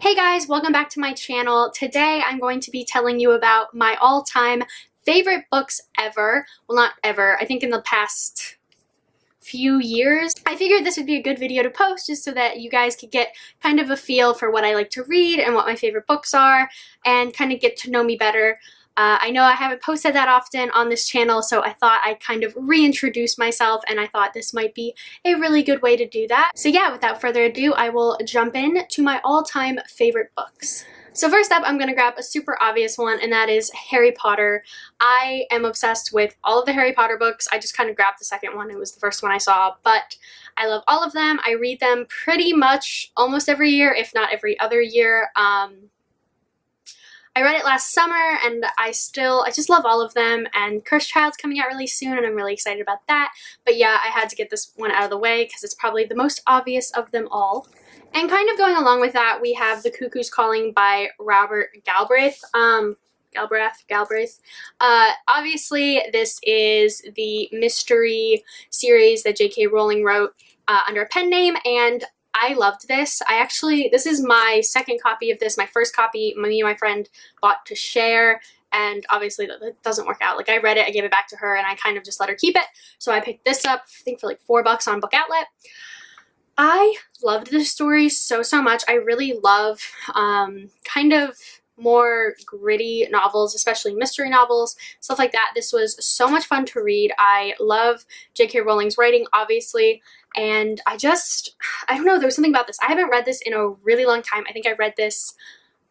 Hey guys, welcome back to my channel. Today I'm going to be telling you about my all-time favorite books ever. Well, not ever, I think in the past few years. I figured this would be a good video to post just so that you guys could get kind of a feel for what I like to read and what my favorite books are and kind of get to know me better. I know I haven't posted that often on this channel, so I thought I'd kind of reintroduce myself, and I thought this might be a really good way to do that. So yeah, without further ado, I will jump in to my all-time favorite books. So first up, I'm going to grab a super obvious one, and that is Harry Potter. I am obsessed with all of the Harry Potter books. I just kind of grabbed the second one. It was the first one I saw, but I love all of them. I read them pretty much almost every year, if not every other year. I read it last summer, and I just love all of them, and Cursed Child's coming out really soon, and I'm really excited about that. But yeah, I had to get this one out of the way because it's probably the most obvious of them all. And kind of going along with that, we have The Cuckoos Calling by Robert Galbraith. Galbraith. Obviously, this is the mystery series that J.K. Rowling wrote under a pen name, and I loved this. This is my second copy of this. My first copy, me and my friend bought to share, and obviously that doesn't work out. Like, I read it, I gave it back to her, and I kind of just let her keep it. So I picked this up, I think for like $4 on Book Outlet. I loved this story so much. I really love kind of more gritty novels, especially mystery novels, stuff like that. This was so much fun to read. I love J.K. Rowling's writing, obviously, and I don't know, there was something about this. I haven't read this in a really long time. I think I read this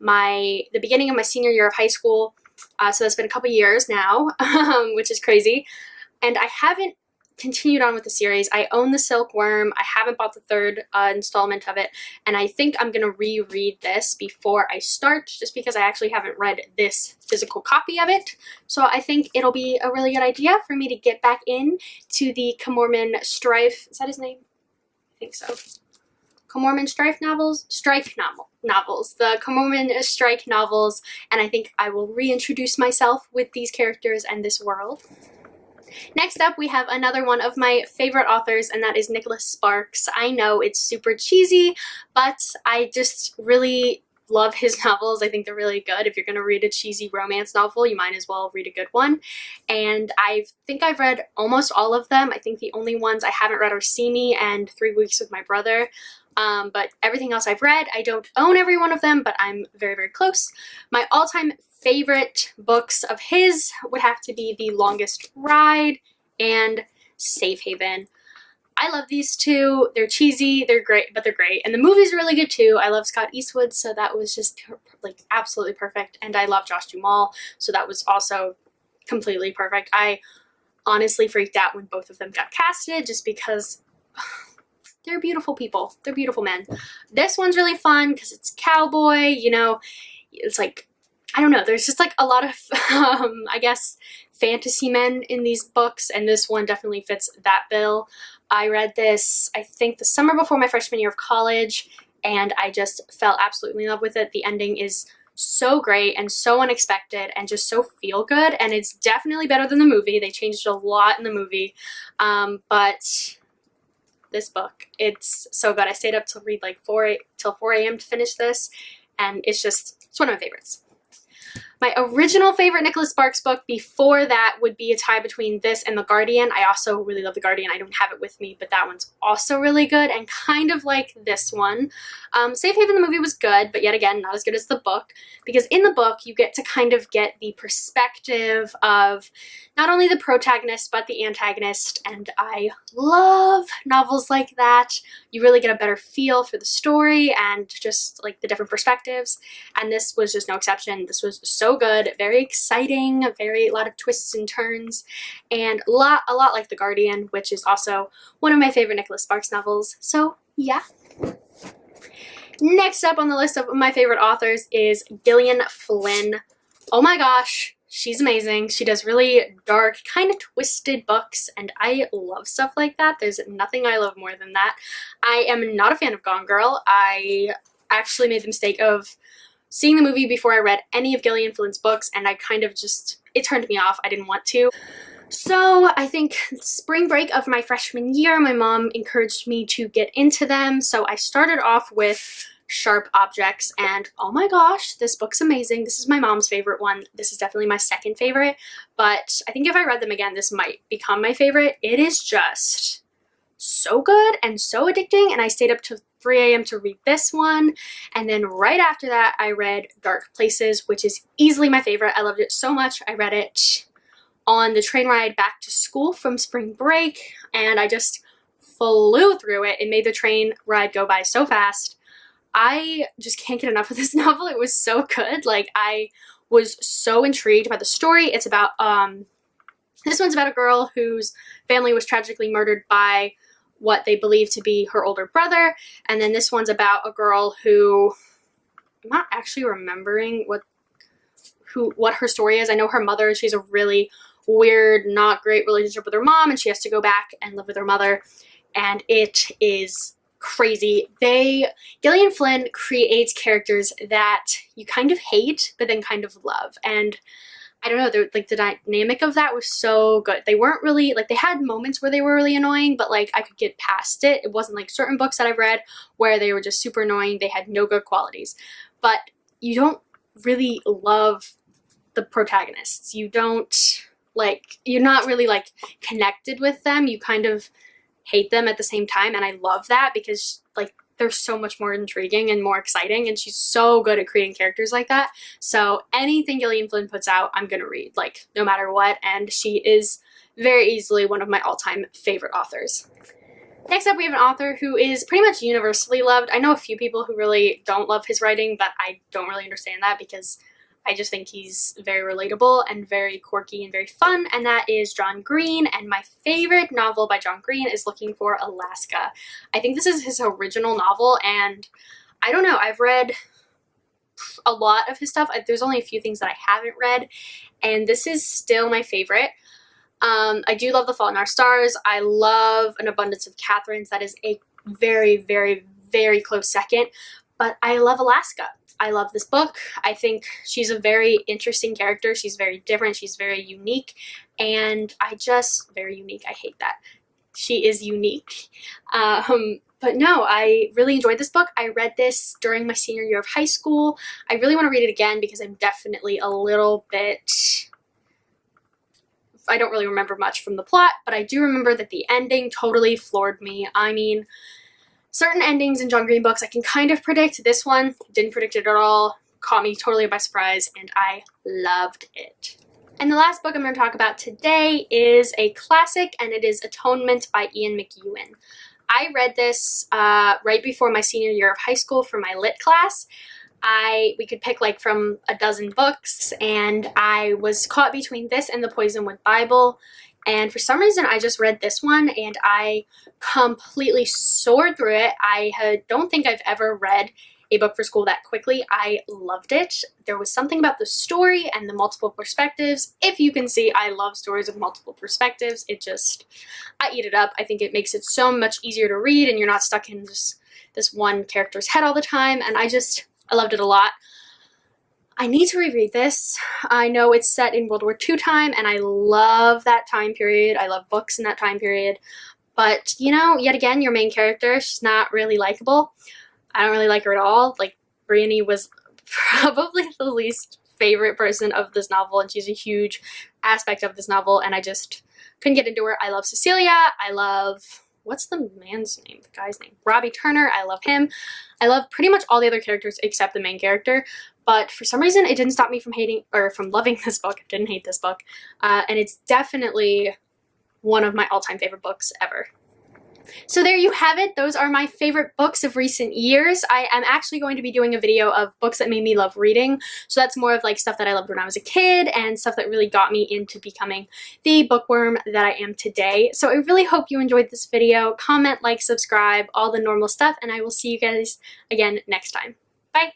the beginning of my senior year of high school, so that's been a couple years now, which is crazy, and I haven't continued on with the series. I own the Silkworm. I haven't bought the third installment of it, and I think I'm gonna reread this before I start, just because I actually haven't read this physical copy of it. So I think it'll be a really good idea for me to get back in to the Comorman Strife. Is that his name? I think so. Comorman Strife novels? Novels. The Comorman Strike novels, and I think I will reintroduce myself with these characters and this world. Next up, we have another one of my favorite authors, and that is Nicholas Sparks. I know it's super cheesy, but I just really love his novels. I think they're really good. If you're going to read a cheesy romance novel, you might as well read a good one. And I think I've read almost all of them. I think the only ones I haven't read are See Me and 3 Weeks with My Brother. But everything else I've read. I don't own every one of them, but I'm very close. My all-time favorite books of his would have to be The Longest Ride and Safe Haven. I love these two. They're cheesy, they're great, but they're great. And the movie's really good too. I love Scott Eastwood, so that was just like absolutely perfect. And I love Josh Duhamel, so that was also completely perfect. I honestly freaked out when both of them got casted, just because they're beautiful people. They're beautiful men. This one's really fun because it's cowboy, you know, it's like, I don't know, there's just like a lot of, I guess, fantasy men in these books, and this one definitely fits that bill. I read this, I think, the summer before my freshman year of college, and I just fell absolutely in love with it. The ending is so great and so unexpected and just so feel good, and it's definitely better than the movie. They changed a lot in the movie, but this book, it's so good. I stayed up to read like till 4 a.m. to finish this, and it's one of my favorites. My original favorite Nicholas Sparks book before that would be a tie between this and The Guardian. I also really love The Guardian. I don't have it with me, but that one's also really good and kind of like this one. Safe Haven, the movie, was good, but yet again, not as good as the book, because in the book, you get to kind of get the perspective of not only the protagonist, but the antagonist, and I love novels like that. You really get a better feel for the story and just like the different perspectives, and this was just no exception. This was so good, very exciting, a lot of twists and turns, and a lot like The Guardian, which is also one of my favorite Nicholas Sparks novels. So yeah. Next up on the list of my favorite authors is Gillian Flynn. Oh my gosh, she's amazing. She does really dark, kind of twisted books, and I love stuff like that. There's nothing I love more than that. I am not a fan of Gone Girl. I actually made the mistake of seeing the movie before I read any of Gillian Flynn's books, and I kind of it turned me off. I didn't want to. So I think spring break of my freshman year, my mom encouraged me to get into them. So I started off with sharp objects, and oh my gosh, this book's amazing. This is my mom's favorite one. This is definitely my second favorite, but I think if I read them again, this might become my favorite. It is just so good and so addicting, and I stayed up to 3 a.m. to read this one, and then right after that I read Dark Places, which is easily my favorite. I loved it so much. I read it on the train ride back to school from spring break, and I just flew through it. It made the train ride go by so fast. I just can't get enough of this novel. It was so good. Like, I was so intrigued by the story. It's about, this one's about a girl whose family was tragically murdered by what they believe to be her older brother. And then this one's about a girl who, I'm not actually remembering what her story is. I know her mother, she's a really weird, not great relationship with her mom, and she has to go back and live with her mother. And it is crazy. Gillian Flynn creates characters that you kind of hate, but then kind of love. And I don't know, like the dynamic of that was so good. They weren't really, like, they had moments where they were really annoying, but like I could get past it. It wasn't like certain books that I've read where they were just super annoying. They had no good qualities. But you don't really love the protagonists. You don't, like, you're not really like connected with them. You kind of hate them at the same time, and I love that because like they're so much more intriguing and more exciting, and she's so good at creating characters like that. So anything Gillian Flynn puts out, I'm gonna read, like, no matter what, and she is very easily one of my all-time favorite authors. Next up, we have an author who is pretty much universally loved. I know a few people who really don't love his writing, but I don't really understand that because I just think he's very relatable and very quirky and very fun, and that is John Green. And my favorite novel by John Green is Looking for Alaska. I think this is his original novel, and I don't know, I've read a lot of his stuff. There's only a few things that I haven't read, and this is still my favorite. I do love The Fault in Our Stars. I love An Abundance of Catherines. That is a very, very, very close second, but I love Alaska. I love this book. I think she's a very interesting character. She's very different. She's very unique. And very unique. I hate that. She is unique. But no, I really enjoyed this book. I read this during my senior year of high school. I really want to read it again because I'm definitely a little bit, I don't really remember much from the plot, but I do remember that the ending totally floored me. I mean, certain endings in John Green books I can kind of predict. This one, didn't predict it at all, caught me totally by surprise, and I loved it. And the last book I'm going to talk about today is a classic, and it is Atonement by Ian McEwan. I read this right before my senior year of high school for my lit class. We could pick like from a dozen books, and I was caught between this and the Poisonwood Bible. And for some reason, I just read this one, and I completely soared through it. I don't think I've ever read a book for school that quickly. I loved it. There was something about the story and the multiple perspectives. If you can see, I love stories with multiple perspectives. I eat it up. I think it makes it so much easier to read, and you're not stuck in just this one character's head all the time. And I loved it a lot. I need to reread this. I know it's set in World War II time, and I love that time period. I love books in that time period. But, you know, yet again, your main character, she's not really likable. I don't really like her at all. Like, Brienne was probably the least favorite person of this novel, and she's a huge aspect of this novel, and I just couldn't get into her. I love Cecilia. I love, what's the man's name? The guy's name? Robbie Turner. I love him. I love pretty much all the other characters except the main character. But for some reason, it didn't stop me from loving this book. I didn't hate this book. And it's definitely one of my all-time favorite books ever. So there you have it. Those are my favorite books of recent years. I am actually going to be doing a video of books that made me love reading. So that's more of like stuff that I loved when I was a kid and stuff that really got me into becoming the bookworm that I am today. So I really hope you enjoyed this video. Comment, like, subscribe, all the normal stuff, and I will see you guys again next time. Bye!